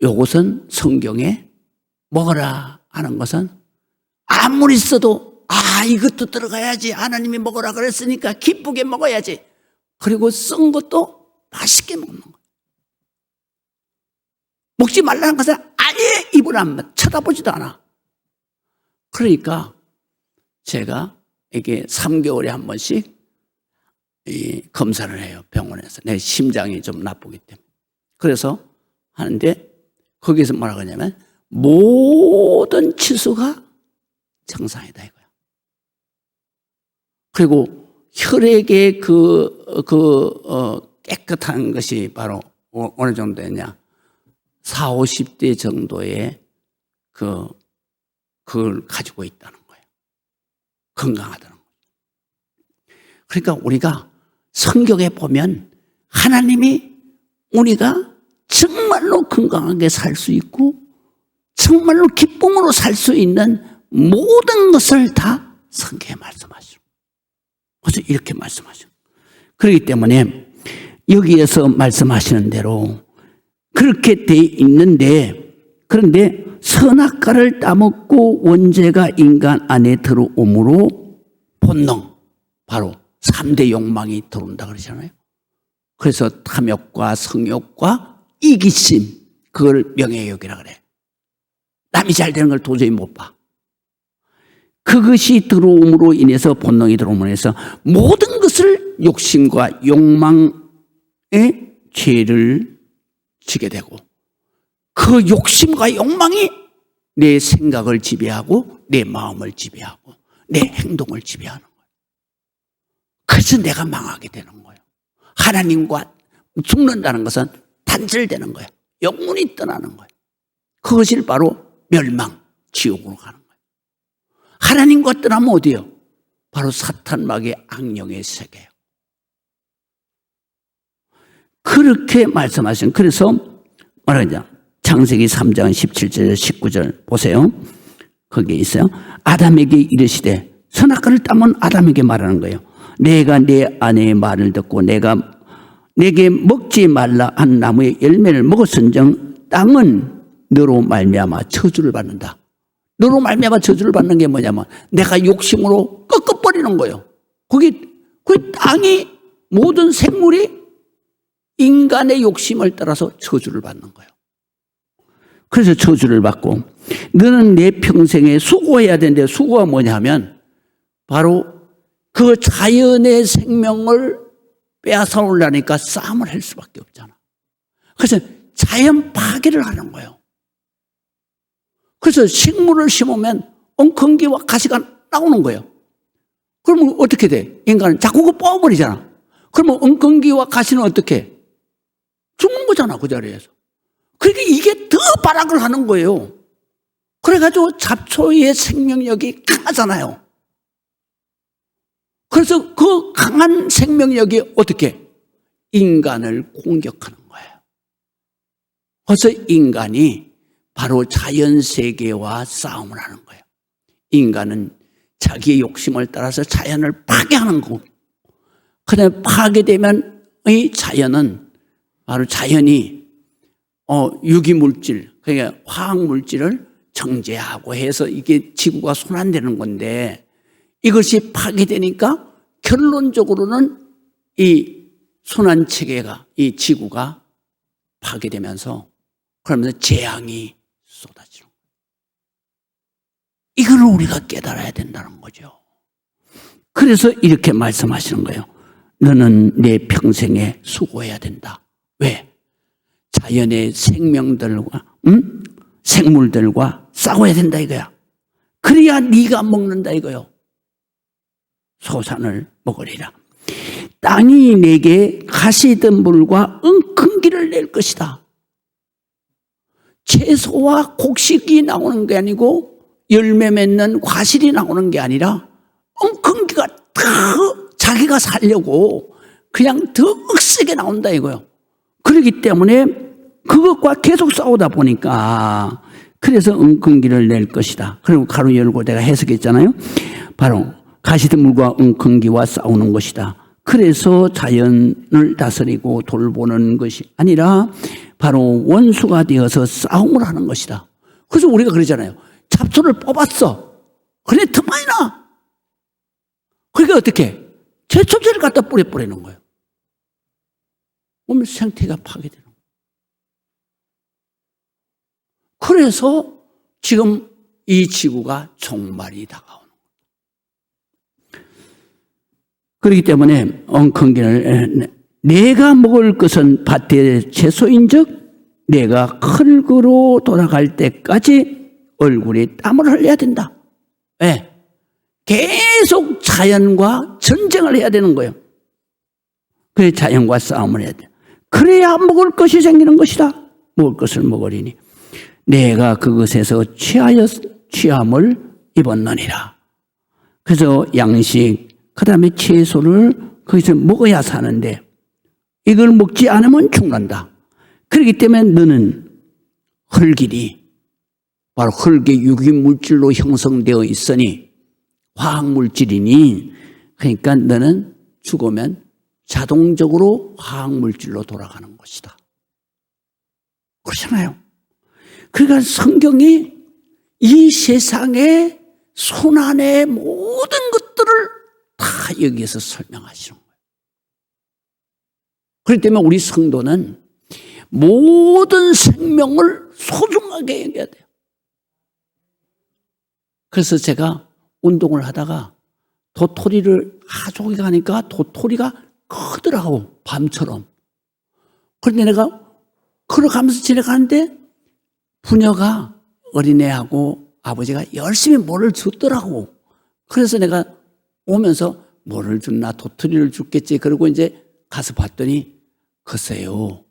이것은 성경에 먹어라 하는 것은 아무리 써도 이것도 들어가야지. 하나님이 먹으라 그랬으니까 기쁘게 먹어야지. 그리고 쓴 것도 맛있게 먹는 거예요. 먹지 말라는 것은 아예 입을 안 쳐다보지도 않아. 그러니까 제가 이게 3개월에 한 번씩 검사를 해요. 병원에서. 내 심장이 좀 나쁘기 때문에. 그래서 하는데 거기서 뭐라고 하냐면 모든 치수가 정상이다 이거야. 그리고 혈액의 깨끗한 것이 바로 어느 정도 되냐. 40, 50대 정도의 그걸 가지고 있다는 거예요. 건강하다는 거예요. 그러니까 우리가 성경에 보면 하나님이 우리가 정말로 건강하게 살 수 있고 정말로 기쁨으로 살 수 있는 모든 것을 다 성경에 말씀하시고 그래서 이렇게 말씀하시고 그렇기 때문에 여기에서 말씀하시는 대로 그렇게 돼 있는데 그런데 선악과를 따먹고 원죄가 인간 안에 들어오므로 본능 바로 3대 욕망이 들어온다 그러잖아요. 그래서 탐욕과 성욕과 이기심 그걸 명예욕이라 그래. 남이 잘 되는 걸 도저히 못 봐. 그것이 들어옴으로 인해서 본능이 들어옴으로 인해서 모든 것을 욕심과 욕망의 죄를 지게 되고 그 욕심과 욕망이 내 생각을 지배하고 내 마음을 지배하고 내 행동을 지배하는 거예요. 그래서 내가 망하게 되는 거예요. 하나님과 죽는다는 것은 단절되는 거예요. 영혼이 떠나는 거예요. 그것이 바로 멸망, 지옥으로 가는 거예요. 하나님과 떠나면 어디요? 바로 사탄막의 악령의 세계예요. 그렇게 말씀하신 그래서 말하자 창세기 3장 17절 19절 보세요. 거기에 있어요. 아담에게 이르시되 선악과를 따면 아담에게 말하는 거예요. 내가 내 아내의 말을 듣고 내게 먹지 말라 한 나무의 열매를 먹었은즉 땅은 너로 말미암아 저주를 받는다. 너로 말미암아 저주를 받는 게 뭐냐면 내가 욕심으로 꺾어버리는 거예요. 그 땅이 모든 생물이 인간의 욕심을 따라서 저주를 받는 거예요. 그래서 저주를 받고 너는 내 평생에 수고해야 되는데 수고가 뭐냐면 바로 그 자연의 생명을 빼앗아오려니까 싸움을 할 수밖에 없잖아. 그래서 자연 파괴를 하는 거예요. 그래서 식물을 심으면 엉겅기와 가시가 나오는 거예요. 그러면 어떻게 돼? 인간은 자꾸 그거 뽑아버리잖아. 그러면 엉겅기와 가시는 어떻게 해? 죽는 거잖아 그 자리에서. 그러니까 이게 더 발악을 하는 거예요. 그래가지고 잡초의 생명력이 강하잖아요. 그래서 그 강한 생명력이 어떻게? 인간을 공격하는 거예요. 그래서 인간이 바로 자연세계와 싸움을 하는 거예요. 인간은 자기의 욕심을 따라서 자연을 파괴하는 거고 그다음에 파괴되면 이 자연은 바로 자연이 유기물질 그러니까 화학물질을 정제하고 해서 이게 지구가 순환되는 건데 이것이 파괴되니까 결론적으로는 이 순환체계가 이 지구가 파괴되면서 그러면서 재앙이 쏟아지는 거예요. 이걸 우리가 깨달아야 된다는 거죠. 그래서 이렇게 말씀하시는 거예요. 너는 내 평생에 수고해야 된다. 왜? 자연의 생명들과 생물들과 싸워야 된다 이거야. 그래야 네가 먹는다 이거요. 소산을 먹으리라. 땅이 내게 가시덤불과 엉겅기를 낼 것이다. 채소와 곡식이 나오는 게 아니고 열매 맺는 과실이 나오는 게 아니라 엉겅기가 더 자기가 살려고 그냥 더 억세게 나온다 이거요. 그렇기 때문에 그것과 계속 싸우다 보니까 그래서 엉겅기를 낼 것이다. 그리고 가로 열고 내가 해석했잖아요. 바로 가시덤불과 엉겅기와 싸우는 것이다. 그래서 자연을 다스리고 돌보는 것이 아니라 바로 원수가 되어서 싸움을 하는 것이다. 그래서 우리가 그러잖아요. 잡초를 뽑았어. 그래 더 많이 나. 그러니까 어떻게? 제초제를 갖다 뿌려버리는 거예요. 그러면 생태가 파괴되는 거예요. 그래서 지금 이 지구가 종말이 다가오는 거예요. 그렇기 때문에 엉컨기를 내가 먹을 것은 밭의 채소인즉 내가 흙으로 돌아갈 때까지 얼굴에 땀을 흘려야 된다. 네. 계속 자연과 전쟁을 해야 되는 거예요. 그래 자연과 싸움을 해야 돼. 그래야 먹을 것이 생기는 것이다. 먹을 것을 먹으리니 내가 그것에서 취함을 입었느니라. 그래서 양식 그 다음에 채소를 거기서 먹어야 사는데 이걸 먹지 않으면 죽는다. 그렇기 때문에 너는 흙이니 바로 흙의 유기물질로 형성되어 있으니 화학물질이니 그러니까 너는 죽으면 자동적으로 화학물질로 돌아가는 것이다. 그렇잖아요. 그러니까 성경이 이 세상의 손안의 모든 것들을 다 여기에서 설명하시는 거예요. 그렇기 때문에 우리 성도는 모든 생명을 소중하게 여겨야 돼요. 그래서 제가 운동을 하다가 도토리를 저기 가니까 도토리가 크더라고, 밤처럼. 그런데 내가 걸어가면서 지나가는데 부녀가 어린애하고 아버지가 열심히 뭐를 줬더라고. 그래서 내가 오면서 뭐를 줬나, 도토리를 줬겠지. 그러고 이제 가서 봤더니 글쎄요,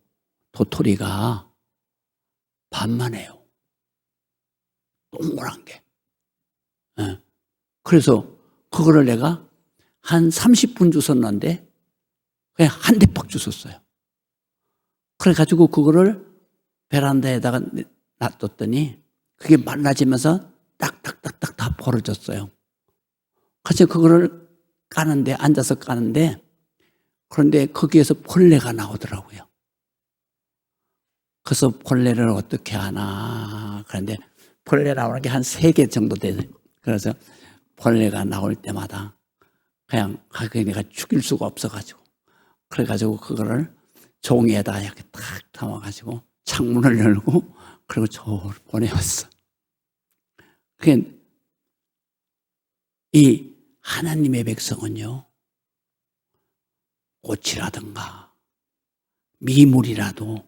도토리가 반만 해요. 동그란 게. 네. 그래서 그거를 내가 한 30분 주웠는데 그냥 한 대 팍 주웠어요. 그래가지고 그거를 베란다에다가 놔뒀더니 그게 말라지면서 딱딱딱딱 다 벌어졌어요. 그래서 그거를 까는데, 앉아서 까는데, 그런데 거기에서 벌레가 나오더라고요. 그래서 벌레를 어떻게 하나. 그런데 벌레 나오는 게 한 3개 정도 되요. 그래서 벌레가 나올 때마다 그냥 내가 죽일 수가 없어가지고. 그래가지고 그거를 종이에다 이렇게 탁 담아가지고 창문을 열고 그리고 저를 보내왔어. 그게 이 하나님의 백성은요, 꽃이라든가 미물이라도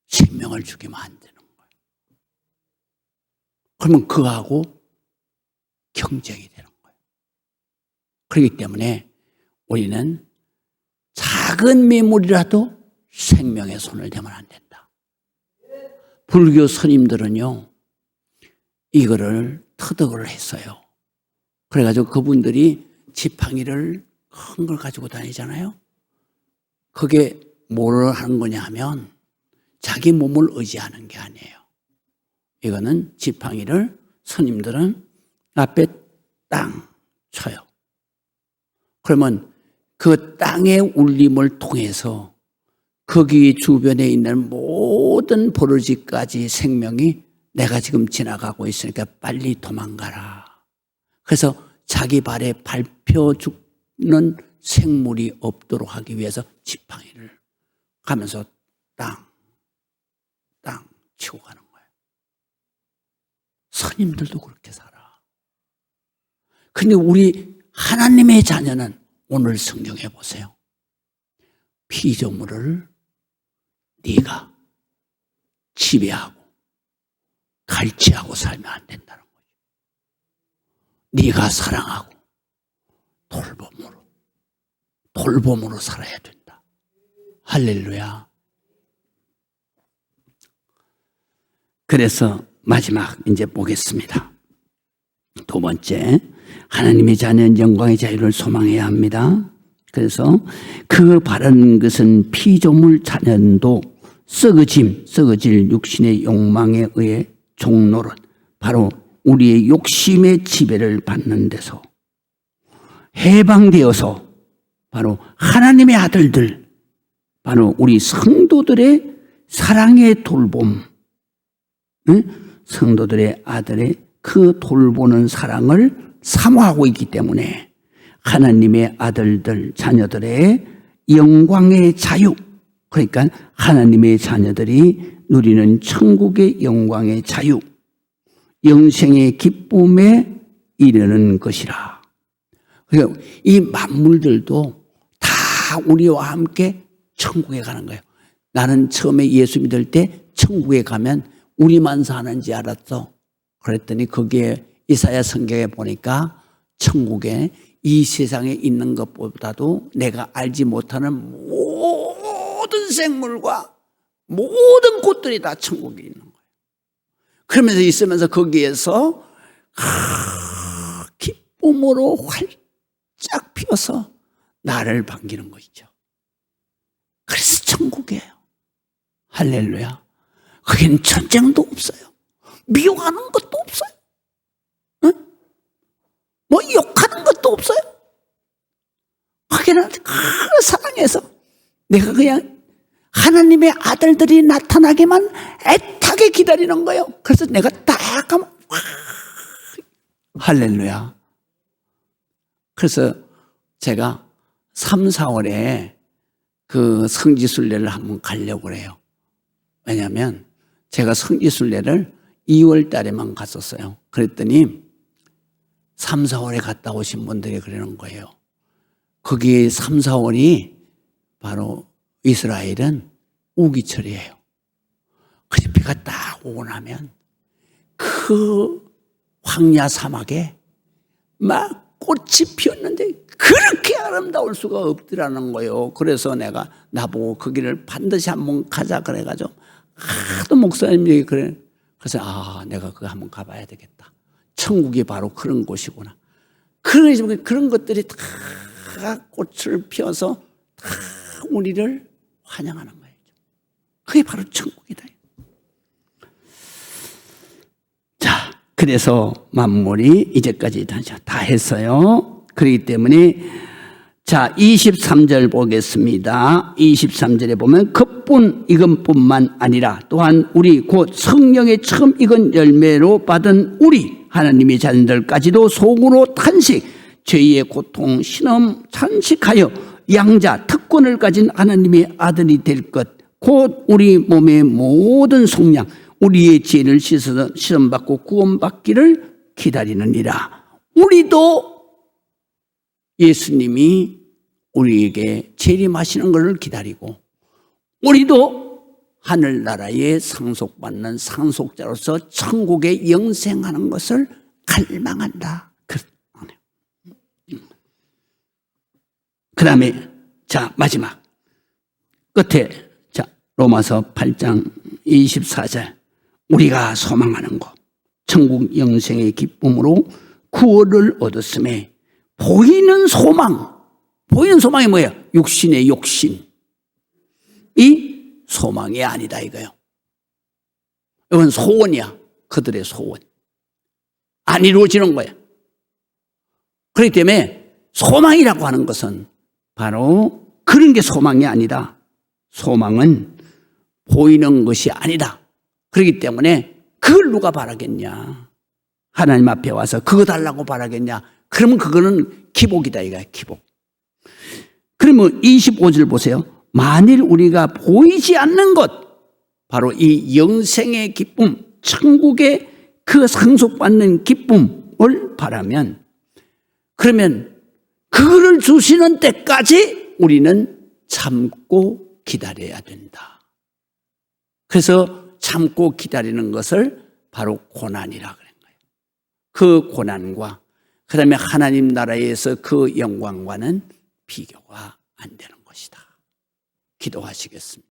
생명을 죽이면 안 되는 거예요. 그러면 그하고 경쟁이 되는 거예요. 그렇기 때문에 우리는 작은 미물이라도 생명의 손을 대면 안 된다. 불교 스님들은요, 이거를 터득을 했어요. 그래가지고 그분들이 지팡이를 큰 걸 가지고 다니잖아요. 그게 뭘 하는 거냐 하면 자기 몸을 의지하는 게 아니에요. 이거는 지팡이를 스님들은 앞에 땅 쳐요. 그러면 그 땅의 울림을 통해서 거기 주변에 있는 모든 버러지까지 생명이 내가 지금 지나가고 있으니까 빨리 도망가라. 그래서 자기 발에 밟혀 죽는 생물이 없도록 하기 위해서 지팡이를 가면서 땅 치고 가는 거예요. 스님들도 그렇게 살아. 근데 우리 하나님의 자녀는 오늘 성경에 보세요. 피조물을 네가 지배하고 갈취하고 살면 안 된다는 거죠. 네가 사랑하고 돌봄으로 살아야 된다. 할렐루야. 그래서 마지막 이제 보겠습니다. 두 번째, 하나님의 자녀는 영광의 자유를 소망해야 합니다. 그래서 그 바른 것은 피조물 자녀도 썩어질 육신의 욕망에 의해 종노릇, 바로 우리의 욕심의 지배를 받는 데서 해방되어서 바로 하나님의 아들들, 바로 우리 성도들의 사랑의 돌봄, 성도들의 아들의 그 돌보는 사랑을 사모하고 있기 때문에 하나님의 아들들, 자녀들의 영광의 자유, 그러니까 하나님의 자녀들이 누리는 천국의 영광의 자유, 영생의 기쁨에 이르는 것이라. 그러니까 이 만물들도 다 우리와 함께 천국에 가는 거예요. 나는 처음에 예수 믿을 때 천국에 가면 우리만 사는지 알았어. 그랬더니 거기에 이사야 성경에 보니까 천국에 이 세상에 있는 것보다도 내가 알지 못하는 모든 생물과 모든 꽃들이 다 천국에 있는 거예요. 그러면서 있으면서 거기에서 기쁨으로 활짝 피어서 나를 반기는 것이죠. 그래서 천국이에요. 할렐루야. 거기는 전쟁도 없어요. 미워하는 것도 없어요. 응? 뭐 욕하는 것도 없어요. 거기는 사랑해서 내가 그냥 하나님의 아들들이 나타나기만 애타게 기다리는 거예요. 그래서 내가 딱 하면 할렐루야. 그래서 제가 3, 4월에 그 성지순례를 한번 가려고 해요. 왜냐하면 제가 성지순례를 2월 달에만 갔었어요. 그랬더니 3, 4월에 갔다 오신 분들이 그러는 거예요. 거기 3, 4월이 바로 이스라엘은 우기철이에요. 그래서 비가 딱 오고 나면 그 황야 사막에 막 꽃이 피었는데 그렇게 아름다울 수가 없더라는 거예요. 그래서 내가 나보고 거기를 반드시 한번 가자 그래가지고 하도 목사님이 그래. 그래서 내가 그거 한번 가봐야 되겠다. 천국이 바로 그런 곳이구나. 그런 것들이 다 꽃을 피워서 다 우리를 환영하는 거예요. 그게 바로 천국이다. 자, 그래서 만물이 이제까지 다 했어요. 그렇기 때문에 자 23절 보겠습니다. 23절에 보면 그뿐 이것뿐만 아니라 또한 우리 곧 성령의 처음 익은 열매로 받은 우리 하나님의 자녀들까지도 속으로 탄식, 죄의 고통, 신음 탄식하여 양자 특권을 가진 하나님의 아들이 될 것, 곧 우리 몸의 모든 속량 우리의 죄를 씻어서 시험받고 구원받기를 기다리느니라. 우리도 예수님이 우리에게 재림하시는 것을 기다리고 우리도 하늘나라에 상속받는 상속자로서 천국에 영생하는 것을 갈망한다. 그 다음에 자 마지막 끝에 자 로마서 8장 24절 우리가 소망하는 것 천국 영생의 기쁨으로 구원을 얻었음에 보이는 소망이 뭐예요? 육신의 욕심. 이 소망이 아니다 이거예요. 이건 소원이야. 그들의 소원. 안 이루어지는 거야. 그렇기 때문에 소망이라고 하는 것은 바로 그런 게 소망이 아니다. 소망은 보이는 것이 아니다. 그렇기 때문에 그걸 누가 바라겠냐. 하나님 앞에 와서 그거 달라고 바라겠냐. 그러면 그거는 기복이다 이거야. 기복. 그러면 25절 보세요. 만일 우리가 보이지 않는 것 바로 이 영생의 기쁨 천국의 그 상속받는 기쁨을 바라면 그러면 그거를 주시는 때까지 우리는 참고 기다려야 된다. 그래서 참고 기다리는 것을 바로 고난이라 그런 거예요. 그 고난과 그 다음에 하나님 나라에서 그 영광과는 비교가 안 되는 것이다. 기도하시겠습니다.